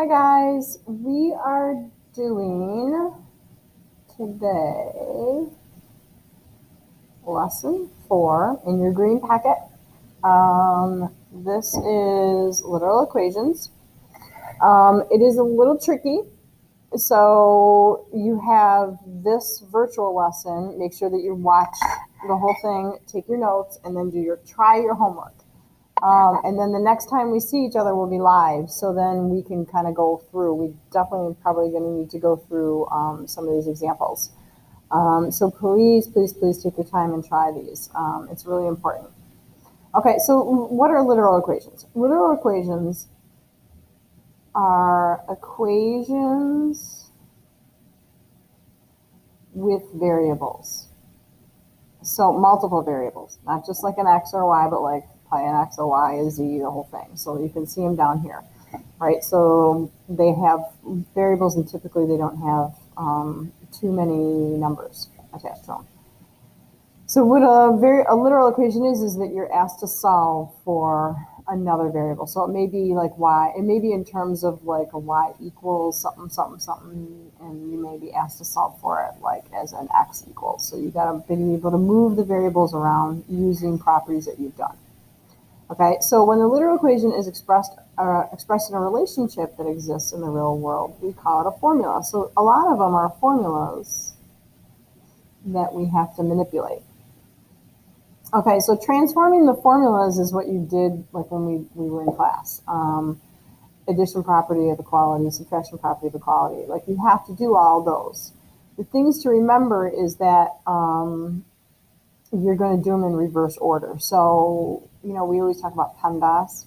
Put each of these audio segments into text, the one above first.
Hi guys, we are doing today lesson 4 in your green packet. This is literal equations. It is a little tricky, so you have this virtual lesson. Make sure that you watch the whole thing, take your notes, and then try your homework. And then the next time we see each other will be live, so then we can kind of go through. We definitely probably going to need to go through some of these examples. So please take your time and try these. It's really important. Okay, so what are literal equations? Literal equations are equations with variables. So multiple variables, not just like an x or y, but like pi an x, a y, a z, the whole thing. So you can see them down here, right? So they have variables, and typically they don't have too many numbers attached to them. So what a literal equation is that you're asked to solve for another variable. So it may be like y, it may be in terms of like a y equals something, something, something, and you may be asked to solve for it like as an x equals. So you got to be able to move the variables around using properties that you've done. Okay, so when the literal equation is expressed in a relationship that exists in the real world, we call it a formula. So a lot of them are formulas that we have to manipulate. Okay, so transforming the formulas is what you did like when we were in class. Addition property of equality, subtraction property of equality. Like you have to do all those. The things to remember is that you're going to do them in reverse order. So, you know, we always talk about PEMDAS.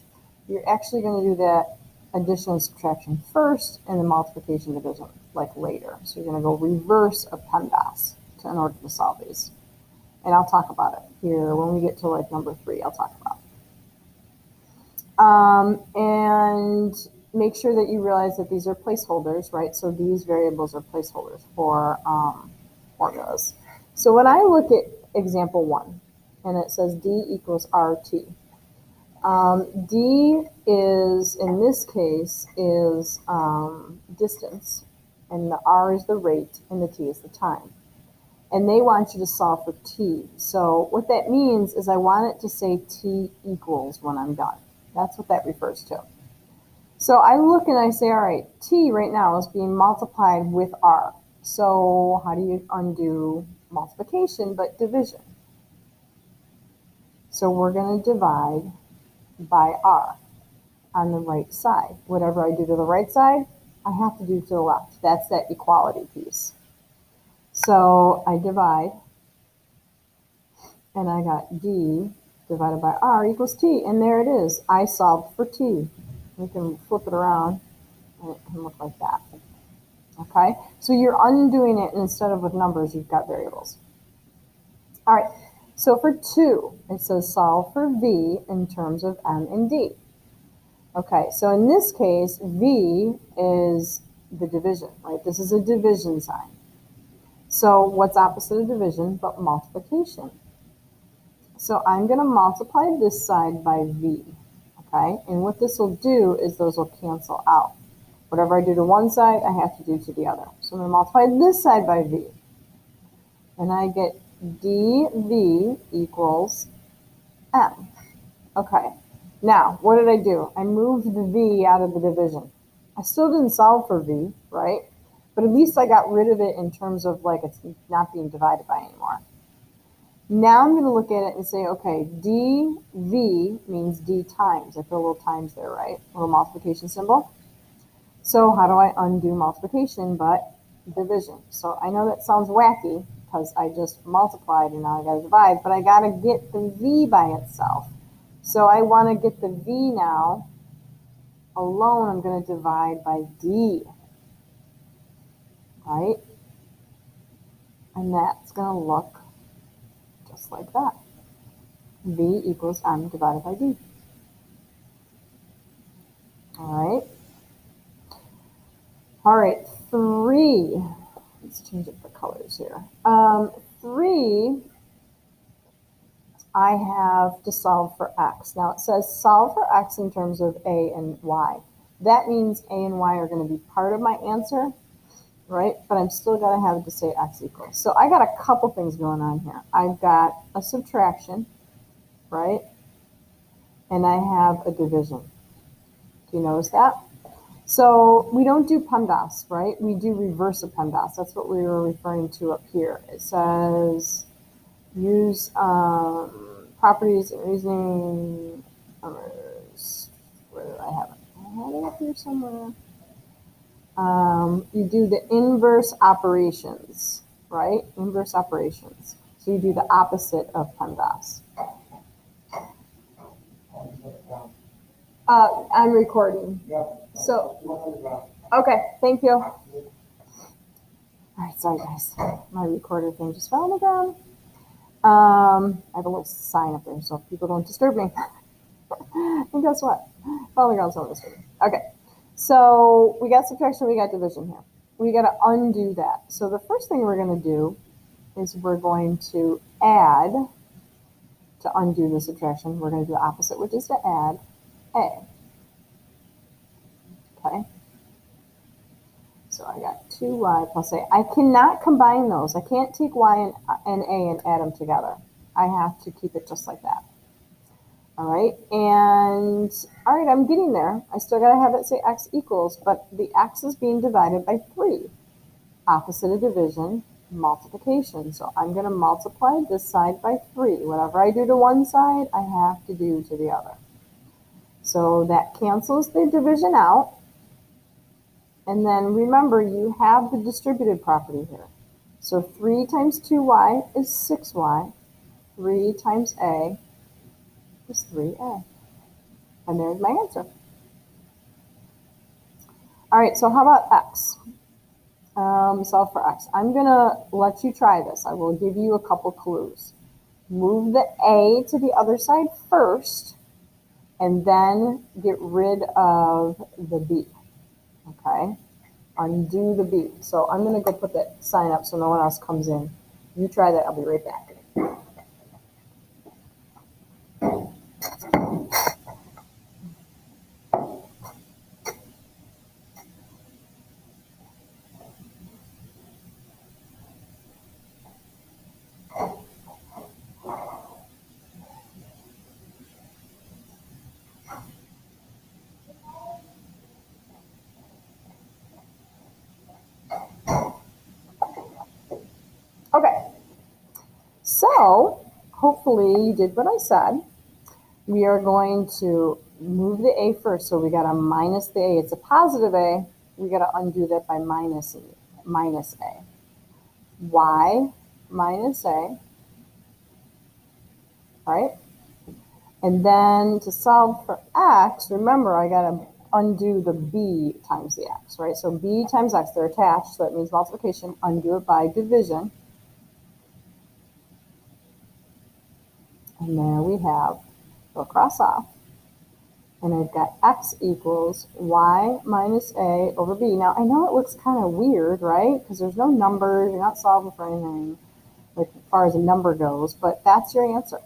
You're actually going to do that addition and subtraction first and then multiplication division like later. So you're going to go reverse of PEMDAS in order to solve these. And I'll talk about it here when we get to like number 3. I'll talk about it. And make sure that you realize that these are placeholders, right? So these variables are placeholders for formulas. So when I look at example 1, and it says D equals RT. D is, in this case, is distance, and the R is the rate, and the T is the time. And they want you to solve for t. So what that means is I want it to say t equals when I'm done. That's what that refers to. So I look and I say, all right, t right now is being multiplied with r. So how do you undo multiplication but division? So we're going to divide by r on the right side. Whatever I do to the right side, I have to do to the left. That's that equality piece. So I divide, and I got D divided by R equals T, and there it is. I solved for T. We can flip it around, and it can look like that. Okay, so you're undoing it, and instead of with numbers, you've got variables. All right, so for 2, it says solve for V in terms of M and D. Okay, so in this case, V is the division, right? This is a division sign. So what's opposite of division but multiplication? So I'm going to multiply this side by V, okay? And what this will do is those will cancel out. Whatever I do to one side, I have to do to the other. So I'm going to multiply this side by V. And I get dV equals M. Okay, now what did I do? I moved the V out of the division. I still didn't solve for V, right? But at least I got rid of it in terms of like it's not being divided by anymore. Now I'm going to look at it and say, okay, dV means D times. I put a little times there, right? A little multiplication symbol. So how do I undo multiplication but division? So I know that sounds wacky because I just multiplied and now I got to divide, but I got to get the V by itself. So I want to get the V now alone. I'm going to divide by D, right? And that's going to look just like that. V equals M divided by D. All right, 3. Let's change up the colors here. 3, I have to solve for x. Now it says solve for x in terms of a and y. That means A and Y are going to be part of my answer, right? But I'm still going to have to say X equals. So I got a couple things going on here. I've got a subtraction, right? And I have a division. Do you notice that? So we don't do PEMDAS, right? We do reverse of PEMDAS. That's what we were referring to up here. It says use properties and reasoning. Where did I have it? I had it up here somewhere. You do the inverse operations, right? Inverse operations. So you do the opposite of PEMDAS. I'm recording. So, okay, thank you. All right, sorry guys. My recorder thing just fell on the ground. I have a little sign up there so people don't disturb me. And guess what? Fell on the ground, so don't disturb me. Okay, so we got subtraction, we got division here. We got to undo that. So the first thing we're going to do is we're going to add, to undo the subtraction, we're going to do the opposite, which is to add A. Okay. So I got 2y plus a. I cannot combine those. I can't take y and a and add them together. I have to keep it just like that. All right, and all right, I'm getting there. I still got to have it say x equals, but the x is being divided by 3. Opposite of division, multiplication. So I'm going to multiply this side by 3. Whatever I do to one side, I have to do to the other. So that cancels the division out. And then remember, you have the distributed property here. So 3 times 2y is 6y. 3 times a is 3a. And there's my answer. All right, so how about x? Solve for x. I'm going to let you try this. I will give you a couple clues. Move the a to the other side first, and then get rid of the b. Okay? Undo the B. So I'm going to go put that sign up so no one else comes in. You try that. I'll be right back. Okay. So hopefully you did what I said. We are going to move the A first. So we got to minus the A. It's a positive A. We got to undo that by minus A. Y minus A. Right? And then to solve for x, remember I got to undo the b times the x, right? So b times x, they're attached, so that means multiplication. Undo it by division. And there we have, we'll cross off. And I've got x equals y minus a over b. Now, I know it looks kind of weird, right? Because there's no numbers, you're not solving for anything, like as far as a number goes, but that's your answer.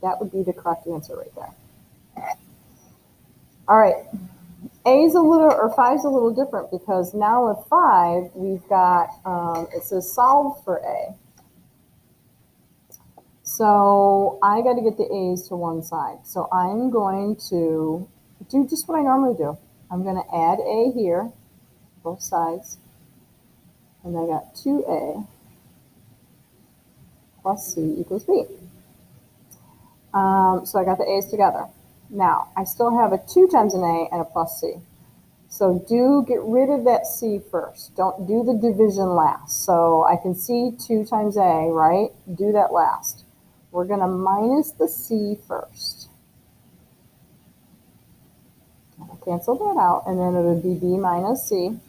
That would be the correct answer right there. All right. A is a little, or 5 is a little different because now with 5, we've got, it says solve for A. So I got to get the A's to one side. So I'm going to do just what I normally do. I'm going to add A here, both sides. And I got 2A plus C equals B. So I got the A's together. Now, I still have a 2 times an A and a plus C. So do get rid of that C first. Don't do the division last. So I can see 2 times A, right? Do that last. We're going to minus the C first. I'll cancel that out, and then it would be B minus C.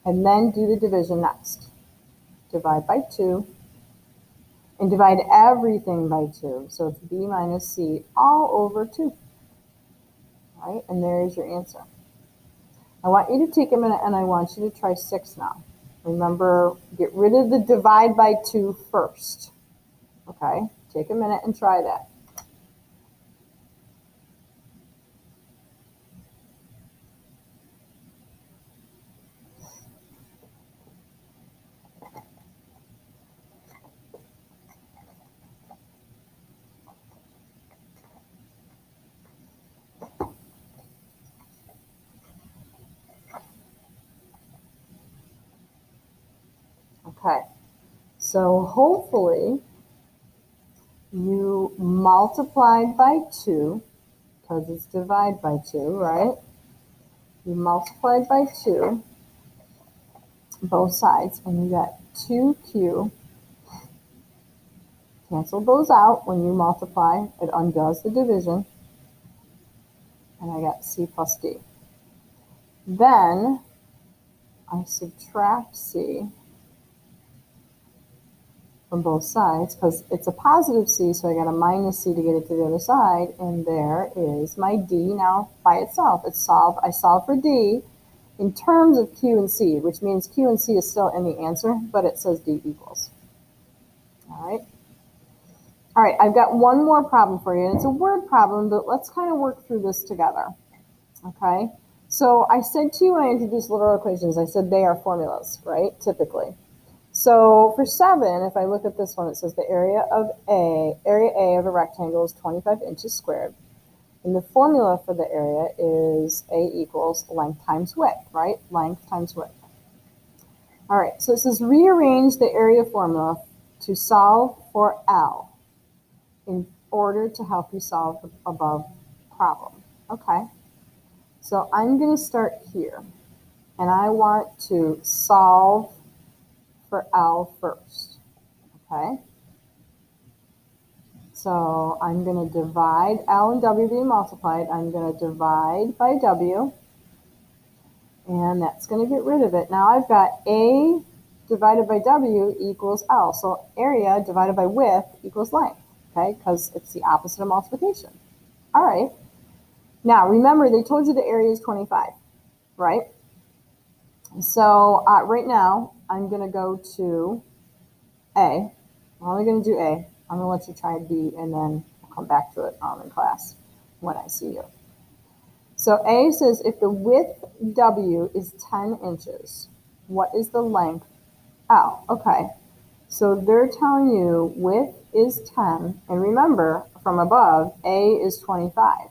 And then do the division next. Divide by 2. And divide everything by 2. So it's B minus C all over 2. Right? And there's your answer. I want you to take a minute and I want you to try 6 now. Remember, get rid of the divide by 2 first. Okay? Take a minute and try that. Okay, so hopefully you multiplied by 2, because it's divide by 2, right? You multiplied by 2, both sides, and you got 2q. Cancel those out when you multiply. It undoes the division. And I got c plus d. Then I subtract c from both sides because it's a positive c, so I got a minus c to get it to the other side, and there is my d now by itself. It's solved. I solved for d in terms of q and c, which means q and c is still in the answer, but it says d equals. All right. All right, I've got one more problem for you, and it's a word problem, but let's kind of work through this together. Okay. So I said to you when I introduced literal equations, I said they are formulas, right? Typically. So for 7, if I look at this one, it says the area A of a rectangle is 25 inches squared. And the formula for the area is A equals length times width, right? Length times width. All right, so it says rearrange the area formula to solve for L in order to help you solve the above problem. Okay, so I'm going to start here, and I want to solve for L first, okay? So I'm going to divide L and W being multiplied. I'm going to divide by W, and that's going to get rid of it. Now I've got A divided by W equals L. So area divided by width equals length, okay? Because it's the opposite of multiplication. All right. Now remember, they told you the area is 25, right? So right now I'm going to go to A. I'm only going to do A. I'm going to let you try B, and then I'll come back to it in class when I see you. So A says if the width W is 10 inches, what is the length L? Okay, so they're telling you width is 10, and remember, from above, A is 25.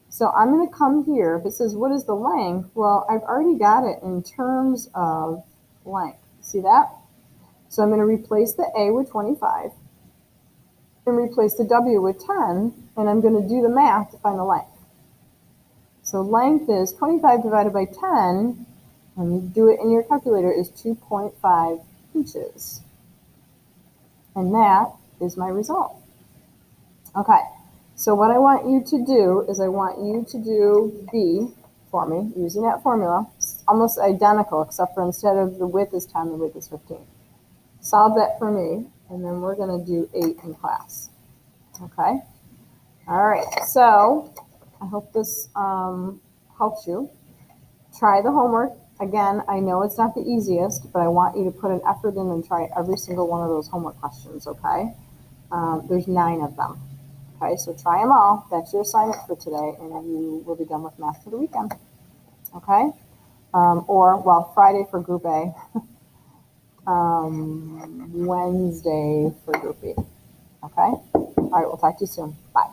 So I'm going to come here. If it says what is the length, well, I've already got it in terms of length. See that? So I'm going to replace the A with 25 and replace the W with 10, and I'm going to do the math to find the length. So length is 25 divided by 10, and you do it in your calculator, is 2.5 inches. And that is my result. Okay, so what I want you to do is I want you to do B for me using that formula. It's almost identical, except for instead of the width is 10, the width is 15. Solve that for me, and then we're going to do 8 in class. Okay? All right, so I hope this helps you. Try the homework. Again, I know it's not the easiest, but I want you to put an effort in and try every single one of those homework questions, okay? There's 9 of them. Okay, so try them all. That's your assignment for today, and you will be done with math for the weekend. Okay? Friday for Group A. Wednesday for Group B. Okay? All right, we'll talk to you soon. Bye.